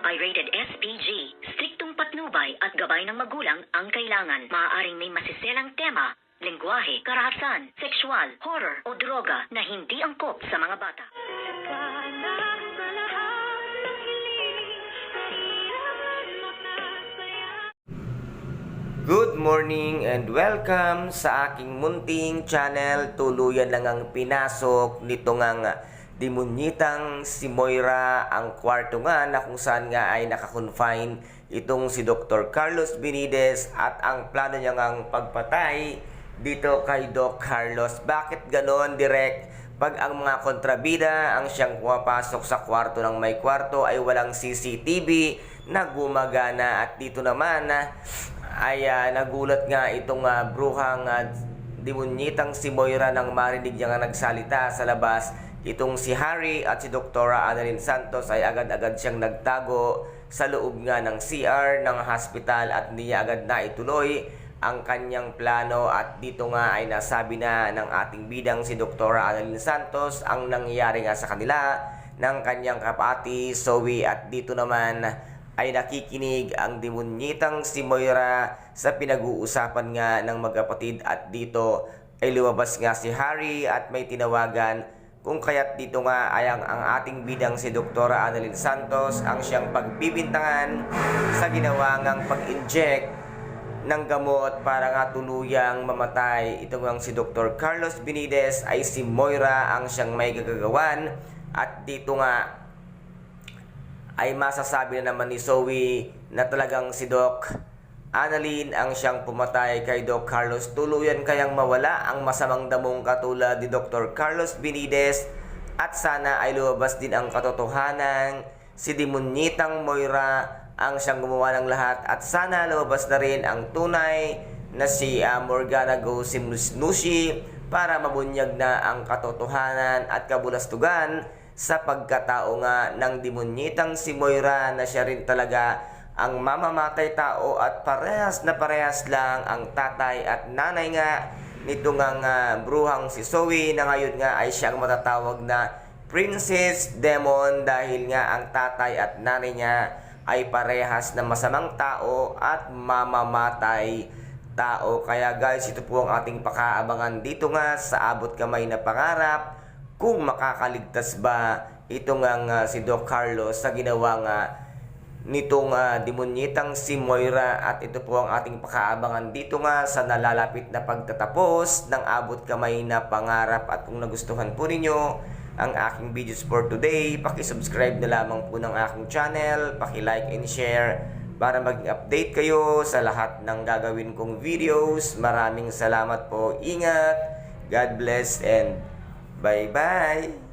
Pirated SPG. Striktong patnubay at gabay ng magulang ang kailangan. Maaaring may masiselang tema, lengguwahe, karahasan, sexual, horror o droga na hindi angkop sa mga bata. Good morning and welcome sa aking munting channel. Tuluyan lang ang pinasok nito ngang demonyitang si Moira ang kwarto nga na kung saan nga ay nakakonfine itong si Dr. Carlos Benitez at ang plano niya ngang pagpatay dito kay Doc Carlos. Bakit ganon, Direk? Pag ang mga kontrabida ang siyang pumapasok sa kwarto ng may kwarto ay walang CCTV na gumagana, at dito naman ay nagulat nga itong bruhang demonyitang si Moira nang marinig niya nga nagsalita sa labas. Itong si Harry at si Dr. Annalyn Santos ay agad-agad siyang nagtago sa loob nga ng CR ng hospital at hindi niya agad na ituloy ang kanyang plano. At dito nga ay nasabi na ng ating bidang si Dr. Annalyn Santos ang nangyayari nga sa kanila ng kanyang kapati Zoe. At dito naman ay nakikinig ang demonyitang si Moira sa pinag-uusapan nga ng magkapatid, at dito ay lumabas nga si Harry at may tinawagan kung kaya't dito nga ay ang ating bidang si Dr. Annalyn Santos ang siyang pagbibintangan sa ginawa ngang pag-inject ng gamot para nga tuluyang mamatay. Ito ngang si Dr. Carlos Benitez ay si Moira ang siyang may gagagawan, at dito nga ay masasabi na naman ni Zoe na talagang si Doc Annalyn ang siyang pumatay kay Doc Carlos. Tuluyan kayang mawala ang masamang damong katulad ni Dr. Carlos Benitez, at sana ay lumabas din ang katotohanan. Si demonyitang Moira ang siyang gumawa ng lahat, at sana lumabas na rin ang tunay na si Morgana Go Simnushi para mabunyag na ang katotohanan at kabulastugan sa pagkatao nga ng demonyitang si Moira na siya rin talaga ang mamamatay tao, at parehas na parehas lang ang tatay at nanay nga nito nga bruhang si Zoe na ngayon nga ay siyang matatawag na Princess Demon dahil nga ang tatay at nanay niya ay parehas na masamang tao at mamamatay tao. Kaya guys, ito po ang ating pakaabangan dito nga sa abot kamay na pangarap, kung makakaligtas ba itong si Doc Carlos sa ginawa nga nitong demonyitang si Moira. At ito po ang ating pakaabangan dito nga sa nalalapit na pagtatapos ng abot kamay na pangarap. At kung nagustuhan po ninyo ang aking videos for today, paki-subscribe na lamang po ng aking channel, paki-like and share para maging update kayo sa lahat ng gagawin kong videos. Maraming salamat po. Ingat, God bless, and bye-bye!